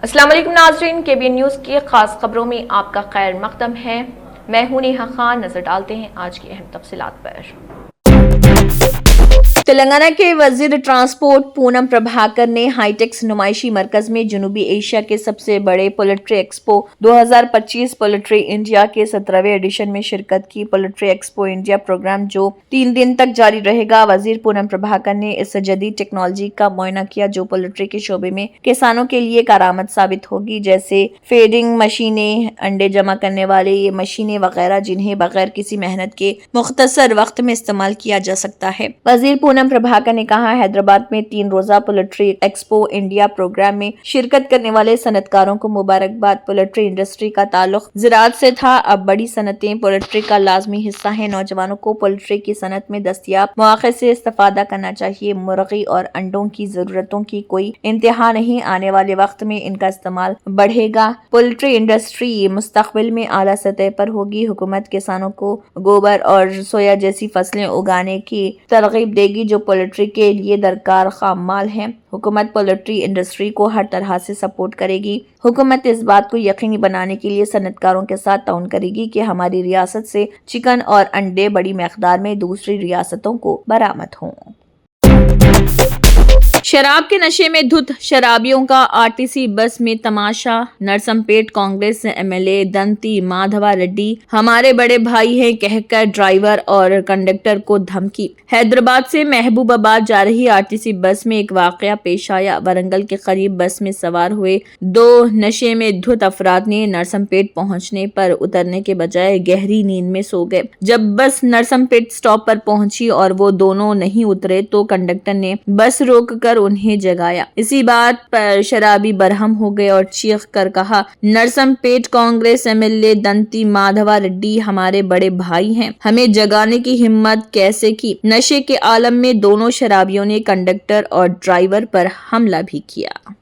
अस्सलाम वालेकुम नाज़रीन, KBN न्यूज़ की खास खबरों में आपका खैर मक़दम है। मैं हूं नेहा खान। नजर डालते हैं आज की अहम तफसीलात पर। तेलंगाना के वजीर ट्रांसपोर्ट पूनम प्रभाकर ने हाईटेक्स नुमाइशी मरकज में जनूबी एशिया के सबसे बड़े पोल्ट्री एक्सपो 2025 पोल्ट्री इंडिया के 17वें एडिशन में शिरकत की। पोल्ट्री एक्सपो इंडिया प्रोग्राम जो 3 दिन तक जारी रहेगा। वजीर पूनम प्रभाकर ने इस जदीद टेक्नोलॉजी का मुआयना किया जो पोल्ट्री के शोबे में किसानों के लिए कारआमद साबित होगी, जैसे फीडिंग मशीनें, अंडे जमा करने वाले ये मशीनें वगैरह, जिन्हें बगैर किसी मेहनत के मुख्तसर वक्त में इस्तेमाल किया जा सकता है। वजीर पूनम प्रभाकर ने कहा, हैदराबाद में 3 रोजा पोल्ट्री एक्सपो इंडिया प्रोग्राम में शिरकत करने वाले सनतकारों को मुबारकबाद। पोल्ट्री इंडस्ट्री का ताल्लुक ज़राअत से था, अब बड़ी सनतें पोल्ट्री का लाजमी हिस्सा है। नौजवानों को पोल्ट्री की सनत में दस्तयाब मौके से इस्तेफादा करना चाहिए। मुर्गी और अंडों की जरूरतों की कोई इंतहा नहीं, आने वाले वक्त में इनका इस्तेमाल बढ़ेगा। पोल्ट्री इंडस्ट्री मुस्तकबिल में आला सतह पर होगी। हुकूमत किसानों को गोबर और सोया जैसी फसलें उगाने की तरगीब देगी जो पोल्ट्री के लिए दरकार खाम माल है। हुकूमत पोल्ट्री इंडस्ट्री को हर तरह से सपोर्ट करेगी। हुकूमत इस बात को यकीनी बनाने के लिए सनतकारों के साथ ताउन करेगी कि हमारी रियासत से चिकन और अंडे बड़ी मकदार में दूसरी रियासतों को बरामद हों। शराब के नशे में धुत शराबियों का आरटीसी बस में तमाशा। नरसमपेट कांग्रेस एमएलए दंती माधवा रेड्डी हमारे बड़े भाई हैं कहकर ड्राइवर और कंडक्टर को धमकी। हैदराबाद से महबूबाबाद जा रही आरटीसी बस में एक वाकया पेश आया। वरंगल के करीब बस में सवार हुए 2 नशे में धुत अफराद ने नरसमपेट पहुंचने पर उतरने के बजाय गहरी नींद में सो गए। जब बस नरसमपेट स्टॉप पर पहुंची और वो दोनों नहीं उतरे तो कंडक्टर ने बस रोककर उन्हें जगाया। इसी बात पर शराबी बरहम हो गए और चीख कर कहा, नरसमपेट कांग्रेस एमएलए दंती माधवा रेड्डी हमारे बड़े भाई हैं, हमें जगाने की हिम्मत कैसे की। नशे के आलम में दोनों शराबियों ने कंडक्टर और ड्राइवर पर हमला भी किया।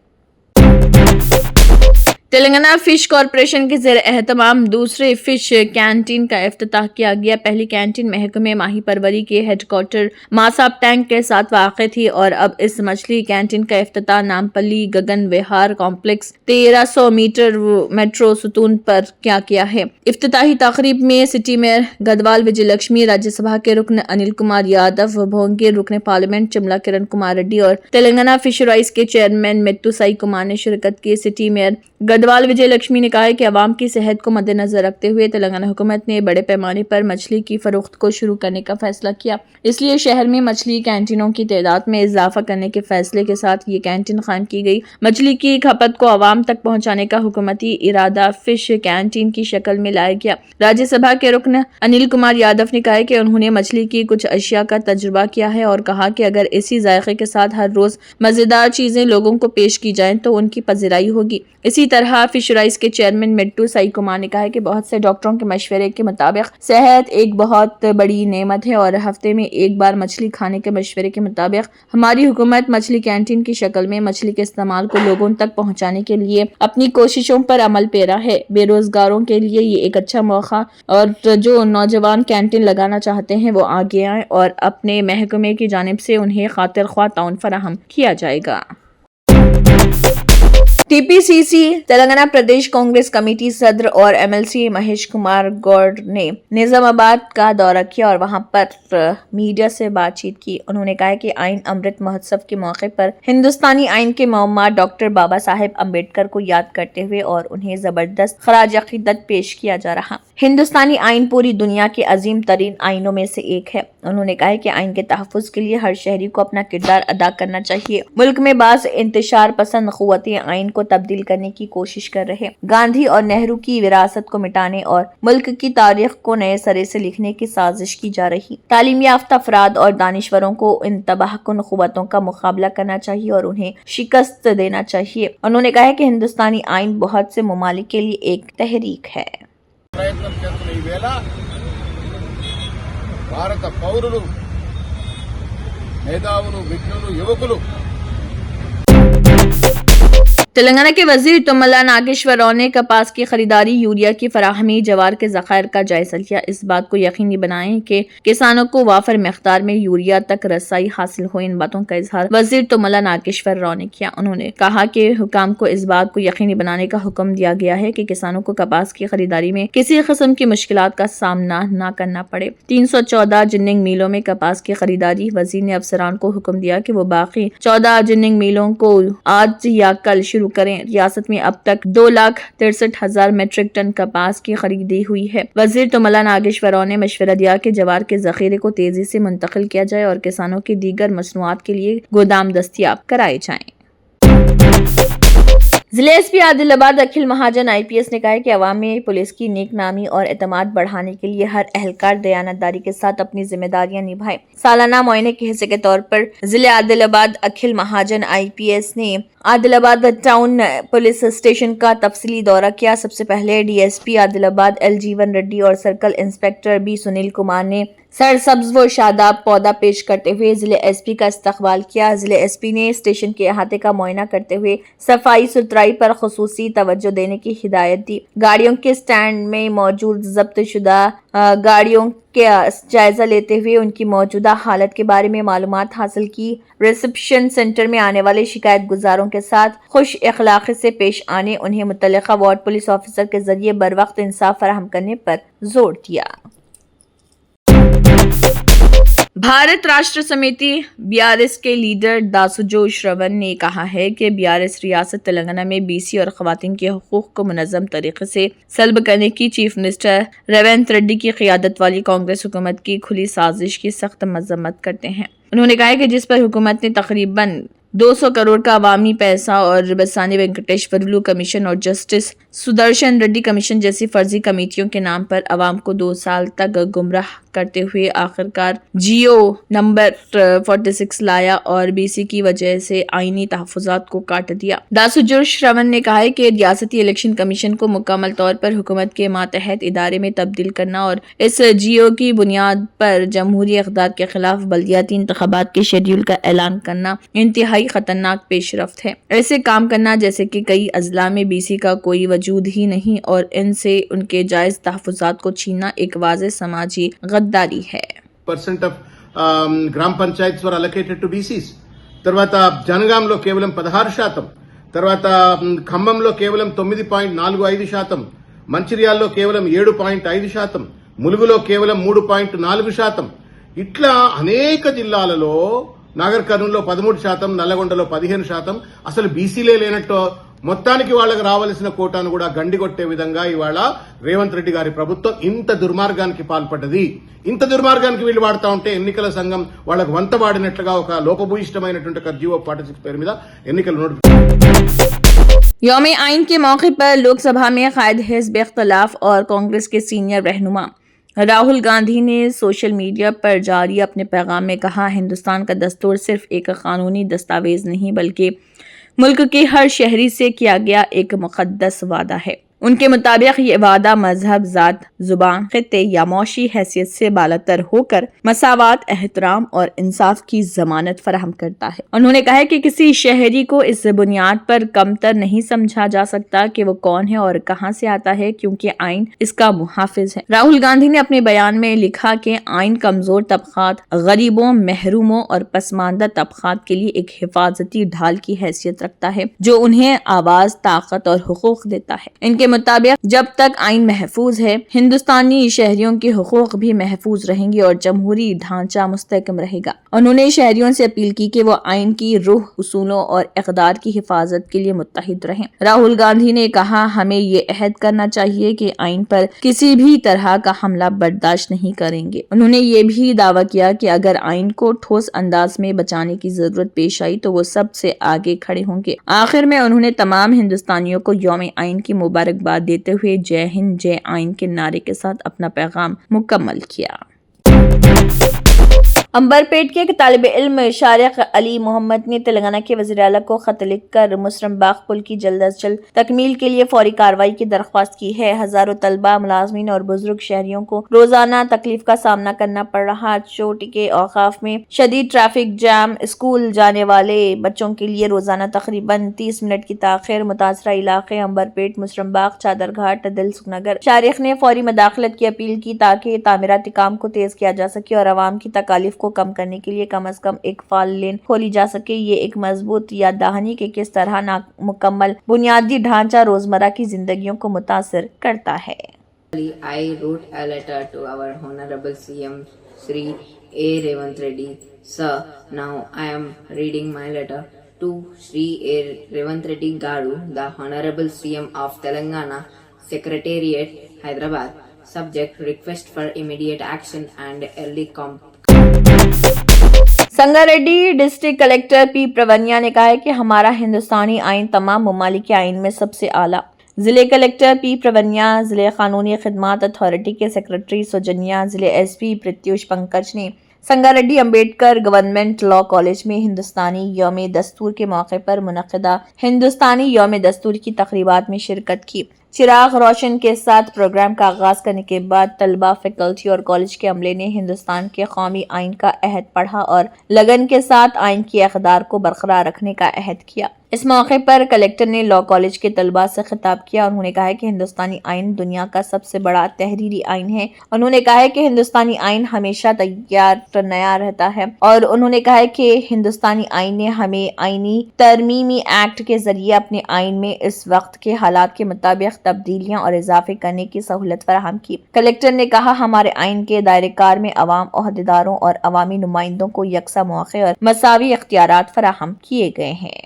तेलंगाना फिश कॉरपोरेशन के ज़ेर एहतमाम दूसरे फिश कैंटीन का इफ्तिताह किया गया। पहली कैंटीन महकमे माही परवरी के हेडक्वार्टर मासाब टैंक के साथ वाक़ थी और अब इस मछली कैंटीन का इफ्तिताह नामपल्ली गगन विहार कॉम्प्लेक्स 1300 मीटर मेट्रो सुतून पर किया है। इफ्तिताही तकरीब में सिटी मेयर गदवाल विजय लक्ष्मी, राज्यसभा के रुकन अनिल कुमार यादव, भोंगीर रुकन पार्लियामेंट चिमला किरण कुमार रेड्डी और तेलंगाना फिशराइज के चेयरमैन मेट्टू साई कुमार ने शिरकत की। सिटी मेयर गदवाल विजय लक्ष्मी ने कहा कि अवाम की सेहत को मद्देनजर रखते हुए तेलंगाना हुकूमत ने बड़े पैमाने पर मछली की फरोख्त को शुरू करने का फैसला किया, इसलिए शहर में मछली कैंटीनों की तादाद में इजाफा करने के फैसले के साथ ये कैंटीन कायम की गई। मछली की खपत को अवाम तक पहुंचाने का हुकूमती इरादा फिश कैंटीन की शक्ल में लाया गया। राज्यसभा के रुकन अनिल कुमार यादव ने कहा कि उन्होंने मछली की कुछ अशिया का तजुर्बा किया है और कहा कि अगर इसी जायके के साथ हर रोज मजेदार चीजें लोगों को पेश की जाएं तो उनकी पजीराई होगी। इसी तरह फिशराइज के चेयरमैन मेट्टू साई कुमार ने कहा कि बहुत से डॉक्टरों के मशवरे के मुताबिक सेहत एक बहुत बड़ी नेमत है और हफ्ते में एक बार मछली खाने के मशवरे के मुताबिक हमारी हुकूमत मछली कैंटीन की शक्ल में मछली के इस्तेमाल को लोगों तक पहुंचाने के लिए अपनी कोशिशों पर अमल पेरा है। बेरोजगारों के लिए ये एक अच्छा मौका और जो नौजवान कैंटीन लगाना चाहते हैं वो आगे आए और अपने महकमे की जानिब से उन्हें खातिर ख्वाह ताउन फराहम किया जाएगा। टीपीसीसी तेलंगाना प्रदेश कांग्रेस कमेटी सदर और एमएलसी महेश कुमार गौड़ ने निजामाबाद का दौरा किया और वहां पर मीडिया से बातचीत की। उन्होंने कहा कि आइन अमृत महोत्सव के मौके पर हिंदुस्तानी आइन के मौमा डॉक्टर बाबा साहेब अम्बेडकर को याद करते हुए और उन्हें जबरदस्त खराज अकीदत पेश किया जा रहा। हिंदुस्तानी आइन पूरी दुनिया के अजीम तरीन आइनों में से एक है। उन्होंने कहा कि आइन के तहफ़्फ़ुज़ के लिए हर शहरी को अपना किरदार अदा करना चाहिए। मुल्क में बाज़ इंतशार पसंद क़ुव्वतें आइन को तब्दील करने की कोशिश कर रहे। गांधी और नेहरू की विरासत को मिटाने और मुल्क की तारीख को नए सिरे से लिखने की साजिश की जा रही। तालीम याफ्ता अफराद और दानिश्वरों को इन तबाहकुन क़ुव्वतों का मुकाबला करना चाहिए और उन्हें शिकस्त देना चाहिए। उन्होंने कहा कि हिंदुस्तानी आइन बहुत से ममालिक के लिए एक तहरीक है। భారత పౌరులు మేధావులు విజ్ఞులు యువకులు تلنگانہ کے وزیر تملا ناگیشور راؤ نے کپاس کی خریداری، یوریا کی فراہمی، جوار کے ذخائر کا جائزہ لیا۔ اس بات کو یقینی بنائیں کہ کسانوں کو وافر مقدار میں یوریا تک رسائی حاصل ہو۔ ان باتوں کا اظہار وزیر تملا ناگیشور راؤ نے کیا۔ انہوں نے کہا کہ حکام کو اس بات کو یقینی بنانے کا حکم دیا گیا ہے کہ کسانوں کو کپاس کی خریداری میں کسی قسم کی مشکلات کا سامنا نہ کرنا پڑے۔ 314 جننگ میلوں میں کپاس کی خریداری۔ وزیر نے افسران کو حکم دیا کہ وہ باقی 14 جننگ میلوں کو آج یا کل شروع کریں۔ ریاست میں اب تک 2,63,000 میٹرک ٹن کپاس کی خریدی ہوئی ہے۔ وزیر تملا ناگیشور راؤ نے مشورہ دیا کہ جوار کے ذخیرے کو تیزی سے منتقل کیا جائے اور کسانوں کی دیگر مصنوعات کے لیے گودام دستیاب کرائے جائیں۔ ضلع ایس پی عادل آباد اکھل مہاجن IPS نے کہا ہے کہ عوام میں پولیس کی نیک نامی اور اعتماد بڑھانے کے لیے ہر اہلکار دیانتداری کے ساتھ اپنی ذمہ داریاں نبھائے۔ سالانہ معائنے کے حصے کے طور پر ضلع عادل آباد اکھل مہاجن IPS نے عادل آباد ٹاؤن پولیس اسٹیشن کا تفصیلی دورہ کیا۔ سب سے پہلے DSP عادل آباد L جیون ریڈی اور circle inspector B Sunil Kumar نے سرسبز و شاداب پودا پیش کرتے ہوئے ضلع SP کا استقبال کیا۔ ضلع SP نے اسٹیشن کے احاطے کا معائنہ کرتے ہوئے صفائی ستھرائی پر خصوصی توجہ دینے کی ہدایت دی۔ گاڑیوں کے سٹینڈ میں موجود ضبط شدہ گاڑیوں کا جائزہ لیتے ہوئے ان کی موجودہ حالت کے بارے میں معلومات حاصل کی۔ ریسیپشن سینٹر میں آنے والے شکایت گزاروں کے ساتھ خوش اخلاقی سے پیش آنے، انہیں متعلقہ وارڈ پولیس آفیسر کے ذریعے بروقت انصاف فراہم کرنے پر زور دیا۔ بھارت راشٹر سمیتی BRS کے لیڈر داسوجو شرون نے کہا ہے کہ BRS ریاست تلنگانہ میں BC اور خواتین کے حقوق کو منظم طریقے سے سلب کرنے کی چیف منسٹر ریونت ریڈی کی قیادت والی کانگریس حکومت کی کھلی سازش کی سخت مذمت کرتے ہیں۔ انہوں نے کہا کہ جس پر حکومت نے تقریباً 200 کروڑ کا عوامی پیسہ اور بسانی وینکٹیشورلو کمیشن اور جسٹس سدرشن ریڈی کمیشن جیسی فرضی کمیٹیوں کے نام پر عوام کو 2 سال تک گمراہ کرتے ہوئے آخرکار جیو نمبر 46 لایا اور BC کی وجہ سے آئینی تحفظات کو کاٹ دیا۔ داسوجو شرون نے کہا کہ ریاستی الیکشن کمیشن کو مکمل طور پر حکومت کے ماتحت ادارے میں تبدیل کرنا اور اس جیو کی بنیاد پر جمہوری اقدار کے خلاف بلدیاتی انتخابات کے شیڈول کا اعلان کرنا انتہائی خطرناک پیش رفت ہے۔ ایسے کام کرنا جیسے کہ کئی اضلاع میں BC کا کوئی وجود ہی نہیں اور ان سے ان کے جائز تحفظات کو چھیننا ایک واضح سماجی غداری ہے۔ % of గ్రామ panchayats were allocated to BCs. తర్వాత జనగాంలో కేవలం 16%, తర్వాత ఖమ్మంలో కేవలం 9.45%, మంచిర్యాలలో కేవలం 7.5%, ములుగులో కేవలం 3.4%. ఇట్లా అనేక జిల్లాలలో నాగర్ కర్నూలులో 13%, నల్లగొండలో 15%, అసలు బీసీలే లేనట్టు మొత్తానికి వాళ్ళకి రావాల్సిన కోటాను కూడా గండికొట్టే విధంగా ఇవాళ రేవంత్ రెడ్డి గారి ప్రభుత్వం ఇంత దుర్మార్గానికి పాల్పడ్డది. ఇంత దుర్మార్గానికి వీళ్ళు వాడుతూ ఉంటే ఎన్నికల సంఘం వాళ్ళకు వంత వాడినట్లుగా ఒక లోపభూయిష్టమైనటువంటి ఒక జీవో 46 పేరు మీద ఎన్నికలు یوم آئین کے موقع پر لوک سبھا میں قائد حزب اختلاف اور کانگریس کے سینئر رہنما راہل گاندھی نے سوشل میڈیا پر جاری اپنے پیغام میں کہا، ہندوستان کا دستور صرف ایک قانونی دستاویز نہیں بلکہ ملک کے ہر شہری سے کیا گیا ایک مقدس وعدہ ہے۔ ان کے مطابق یہ وعدہ مذہب، ذات، زبان، خطے یا معاشی حیثیت سے بالاتر ہو کر مساوات، احترام اور انصاف کی ضمانت فراہم کرتا ہے۔ انہوں نے کہا کہ کسی شہری کو اس بنیاد پر کمتر نہیں سمجھا جا سکتا کہ وہ کون ہے اور کہاں سے آتا ہے، کیونکہ آئین اس کا محافظ ہے۔ راہل گاندھی نے اپنے بیان میں لکھا کہ آئین کمزور طبقات، غریبوں، محروموں اور پسماندہ طبقات کے لیے ایک حفاظتی ڈھال کی حیثیت رکھتا ہے جو انہیں آواز، طاقت اور حقوق دیتا ہے۔ ان کے مطابق جب تک آئین محفوظ ہے، ہندوستانی شہریوں کے حقوق بھی محفوظ رہیں گے اور جمہوری ڈھانچہ مستحکم رہے گا۔ انہوں نے شہریوں سے اپیل کی کہ وہ آئین کی روح، اصولوں اور اقدار کی حفاظت کے لیے متحد رہیں۔ راہل گاندھی نے کہا، ہمیں یہ عہد کرنا چاہیے کہ آئین پر کسی بھی طرح کا حملہ برداشت نہیں کریں گے۔ انہوں نے یہ بھی دعویٰ کیا کہ اگر آئین کو ٹھوس انداز میں بچانے کی ضرورت پیش آئی تو وہ سب سے آگے کھڑے ہوں گے۔ آخر میں انہوں نے تمام ہندوستانیوں کو یوم آئین کی مبارکباد دیتے ہوئے جے ہند جے آئین کے نعرے کے ساتھ اپنا پیغام مکمل کیا۔ अंबरपेट के एक तालिब इल्म शारिक अली मोहम्मद ने तेलंगाना के वज़ीर आला को खत लिखकर मुसरम बाग पुल की जल्द अज जल्द तकमील के लिए फौरी कार्रवाई की दरख्वास्त की है। हजारों तलबा, मुलाजमीन और बुजुर्ग शहरियों को रोजाना तकलीफ का सामना करना पड़ रहा। चोटी के औकाफ में शदीद ट्रैफिक जाम, स्कूल जाने वाले बच्चों के लिए रोजाना तकरीबन 30 मिनट की ताखिर। मुतासरा इलाके अंबरपेट, मुसरम बाग, चादरघाट, दिलसुखनगर। शारिक ने फौरी मदाखलत की अपील की ताकि तामीराती काम को तेज किया जा सके और आवाम की तकालीफ को कम करने के लिए कम अज कम एक फाल लेन खोली जा सके। ये एक मजबूत याद दहानी के किस तरह नामुकम्मल बुनियादी ढांचा रोजमर्रा की जिंदगियों को मुतासिर करता है। I wrote a letter to our Honorable CM Sri A. Revanth Reddy. Sir, now I am reading my letter to Sri A. Revanth Reddy Garu, the Honorable CM of Telangana, Secretariat, Hyderabad. Subject: request for immediate action and early Sangareddy district collector P Pravanya ने कहा है कि हमारा हिंदुस्तानी आइन तमाम ममालिक के आइन में सबसे आला। जिले कलेक्टर पी प्रवन्या, जिले कानूनी खिदमात अथॉरिटी के सेक्रेटरी सौजन्या, जिले एसपी प्रत्युष पंकज ने Sangareddy Ambedkar government law college में हिंदुस्तानी यौम दस्तूर के मौके पर मुनक़िदा हिंदुस्तानी यौम दस्तूर की तकरीबात में शिरकत की। चिराग रोशन के साथ प्रोग्राम का आगाज करने के बाद तलबा, फैकल्टी और कॉलेज के अमले ने हिंदुस्तान के कौमी आइन का अहद पढ़ा और लगन के साथ आइन की अक़दार को बरकरार रखने का अहद किया। इस मौके पर कलेक्टर ने लॉ कॉलेज के तलबा से खिताब किया। उन्होंने कहा है कि हिंदुस्तानी आइन दुनिया का सबसे बड़ा तहरीरी आइन है। उन्होंने कहा है कि हिंदुस्तानी आइन हमेशा तैयार नया रहता है और उन्होंने कहा है कि हिंदुस्तानी आइन ने हमें आइनी तरमीमी एक्ट के जरिए अपने आइन में इस वक्त के हालात के मुताबिक तब्दीलियां और इजाफे करने की सहूलत फराहम की। कलेक्टर ने कहा, हमारे आइन के दायरेकार में अवाम, ओहदेदारों और अवामी नुमाइंदों को यकसा मौके और मसावी इख्तियारात फराहम किए गए हैं।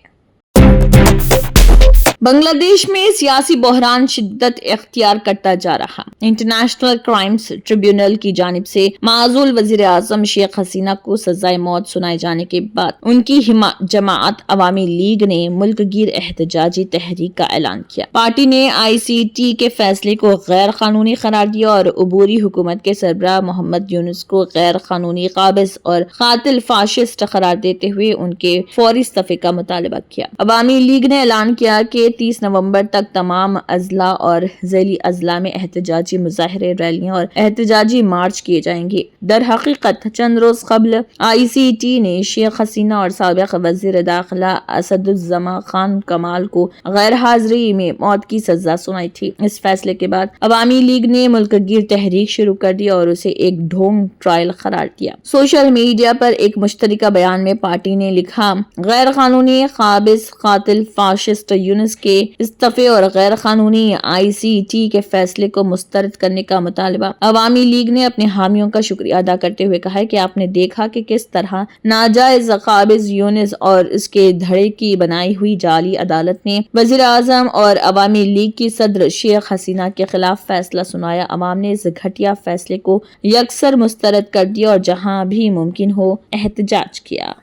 बांग्लादेश में सियासी बहरान शिद्दत इख्तियार करता जा रहा। इंटरनेशनल क्राइम्स ट्रिब्यूनल की जानिब से माजूल वजीर आजम शेख हसीना को सजाए मौत सुनाए जाने के बाद उनकी जमात अवामी लीग ने मुल्क गिर एहतजाजी तहरीक का ऐलान किया। पार्टी ने ICT के फैसले को गैर कानूनी करार दिया और अबूरी हुकूमत के सरबराह मोहम्मद यूनुस को गैर कानूनी काबिज और कातिल फाशिस्ट करार देते हुए उनके फौरी इस्तीफे का मुतालबा किया। अवामी लीग ने ऐलान किया कि 30 नवंबर तक तमाम अजला और ज़ैली अजला में एहतजाजी मुजाहरे, रैलियां और एहतजाजी मार्च किए जाएंगे। दर हकीकत चंद रोज कबल ICT ने शेख हसीना और साबिक वजीर दाखिला असदुज़्ज़मा खान कमाल को गैर हाजिरी में मौत की सजा सुनाई थी। इस फैसले के बाद अवामी लीग ने मुल्क गिर तहरीक शुरू कर दी और उसे एक ढोंग ट्रायल करार दिया। सोशल मीडिया पर एक मुश्तरका बयान में पार्टी ने लिखा, गैर कानूनी काबिज कातिल फाशिस्ट यूनुस के इस्तीफे और गैर कानूनी ICT के फैसले को मुस्तरद करने का मुतालबा। अवामी लीग ने अपने हामियों का शुक्रिया अदा करते हुए कहा है कि आपने देखा कि किस तरह नाजायज काबिज यूनुस और इसके धड़े की बनाई हुई जाली अदालत ने वजीर आजम और अवामी लीग की सदर शेख हसीना के खिलाफ फैसला सुनाया। अवाम ने इस घटिया फैसले को यकसर मुस्तरद कर दिया और जहां भी मुमकिन हो एहतजाज किया।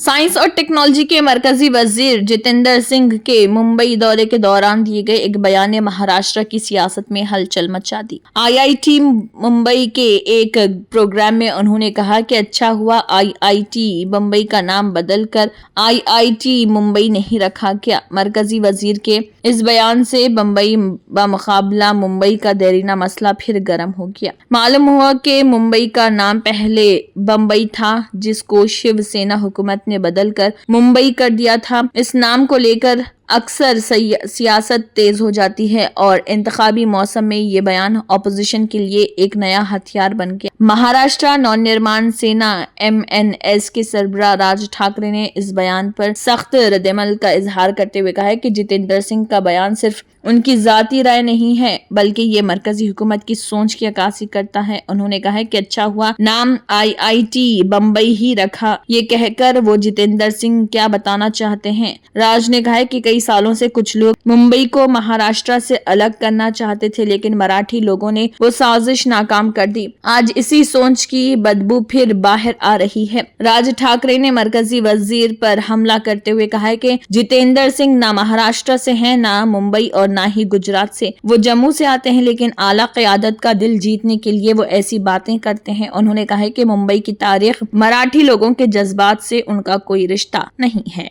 साइंस और टेक्नोलॉजी के मरकजी वजीर जितेंद्र सिंह के मुंबई दौरे के दौरान दिए गए एक बयान ने महाराष्ट्र की सियासत में हलचल मचा दी। IIT मुंबई के एक प्रोग्राम में उन्होंने कहा कि अच्छा हुआ IIT मुंबई का नाम बदलकर IIT मुंबई नहीं रखा गया। मरकजी वजीर के इस बयान से बम्बई बमुकाबला मुंबई का देरीना मसला फिर गर्म हो गया। मालूम हुआ कि मुंबई का नाम पहले बम्बई था, जिसको शिवसेना हुकूमत ने बदलकर मुंबई कर दिया था। इस नाम को लेकर अक्सर सियासत तेज हो जाती है और इंतखाबी मौसम में ये बयान अपोजिशन के लिए एक नया हथियार बन गया। महाराष्ट्र नवनिर्माण सेना MNS के सरबराह राज ठाकरे ने इस बयान पर सख्त रद्दअमल का इजहार करते हुए कहा है कि जितेंद्र सिंह का बयान सिर्फ उनकी जाती राय नहीं है बल्कि ये मरकजी हुकूमत की सोच की अक्कासी करता है। उन्होंने कहा है कि अच्छा हुआ नाम IIT बम्बई ही रखा। ये कहकर वो जितेंद्र सिंह क्या बताना चाहते हैं। राज ने कहा है कि कई सालों से कुछ लोग मुंबई को महाराष्ट्र से अलग करना चाहते थे, लेकिन मराठी लोगों ने वो साजिश नाकाम कर दी। आज इसी सोच की बदबू फिर बाहर आ रही है। राज ठाकरे ने मरकजी वजीर पर हमला करते हुए कहा है कि जितेंद्र सिंह ना महाराष्ट्र से हैं, ना मुंबई और ना ही गुजरात से। वो जम्मू से आते हैं, लेकिन आला क़यादत का दिल जीतने के लिए वो ऐसी बातें करते हैं। उन्होंने कहा है कि मुंबई की तारीख मराठी लोगों के जज्बात से उनका कोई रिश्ता नहीं है।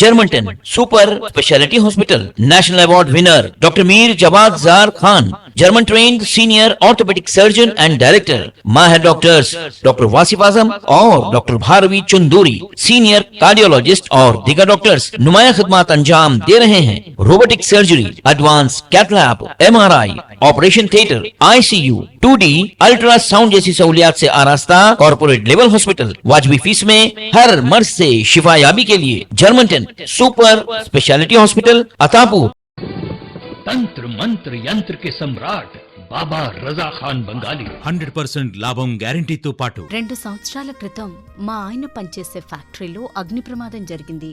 Germantown super speciality hospital national award winner doctor Mir Jawad Zar Khan, German trained senior orthopaedic surgeon and director, माहिर डॉक्टर्स डॉक्टर वासिफ आजम और doctor Bharvi Chunduri, senior cardiologist और दीगर डॉक्टर्स नुमाया खिदमत अंजाम दे रहे हैं। Robotic surgery, advance cath lab, MRI, operation theatre, ICU, 2D ultrasound जैसी सहूलियात से आरास्ता कॉर्पोरेट लेवल हॉस्पिटल, वाजबी फीस में हर मर्ज से शिफायाबी के लिए Germanton super speciality hospital Attapur. तंत्र मंत्र यंत्र के सम्राट బాబా రజా ఖాన్ బంగాలి 100% లాభం గ్యారంటీతో పాటు 2 సంవత్సరాల క్రితం మా ఆయన పనిచేసే ఫ్యాక్టరీలో అగ్ని ప్రమాదం జరిగింది.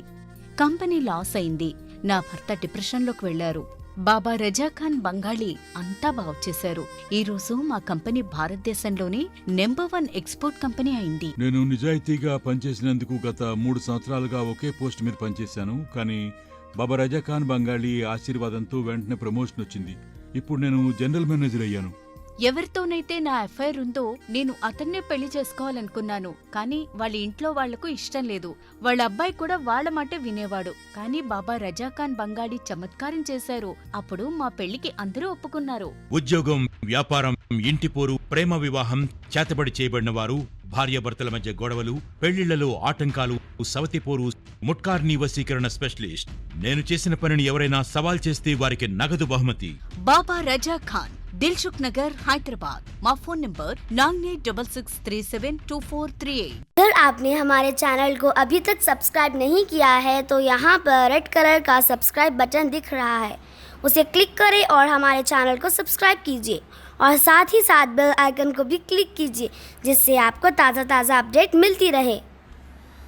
కంపెనీ లాస్ అయింది. నా భర్త డిప్రెషన్లోకి వెళ్లారు. బాబా రజాఖాన్ బంగాళీ అంతా బాగుచేశారు. ఈ రోజు మా కంపెనీ భారతదేశంలోనే నెంబర్ 1 ఎక్స్పోర్ట్ కంపెనీ అయింది. నేను నిజాయితీగా పనిచేసినందుకు గత 3 సంవత్సరాలుగా ఒకే పోస్ట్ మీద పనిచేశాను. కానీ బాబా రజాఖాన్ బంగాళీ ఆశీర్వాదంతో వెంటనే ప్రమోషన్ వచ్చింది. ఇప్పుడు నేను జనరల్ మేనేజర్ అయ్యాను. ఎవరితోనైతే నా ఎఫ్ఐఆర్ ఉందో నేను అతన్నే పెళ్లి చేసుకోవాలనుకున్నాను. కానీ వాళ్ళ ఇంట్లో వాళ్లకు ఇష్టం లేదు. వాళ్ళ అబ్బాయి కూడా వాళ్ళ మాట వినేవాడు. కానీ బాబా రజాఖాన్ బంగాళీ చమత్కారం చేశారు. అప్పుడు మా పెళ్లికి అందరూ ఒప్పుకున్నారు. ఉద్యోగం, వ్యాపారం, ఇంటి పోరు, ప్రేమ వివాహం, చేతబడి చేయబడిన వారు, భార్యాభర్తల మధ్య గొడవలు, పెళ్లిళ్లలో ఆటంకాలు, సవతిపోరు, ముట్కార్నీ వశీకరణ స్పెషలిస్ట్. నేను చేసిన పనిని ఎవరైనా సవాల్ చేస్తే వారికి నగదు బహుమతి. బాబా రజాఖాన్, दिलसुख नगर, हैदराबाद। माँ फोन नंबर 9866372438। अगर आपने हमारे चैनल को अभी तक सब्सक्राइब नहीं किया है तो यहाँ पर रेड कलर का सब्सक्राइब बटन दिख रहा है, उसे क्लिक करें और हमारे चैनल को सब्सक्राइब कीजिए और साथ ही साथ बेल आइकन को भी क्लिक कीजिए, जिससे आपको ताज़ा अपडेट मिलती रहे।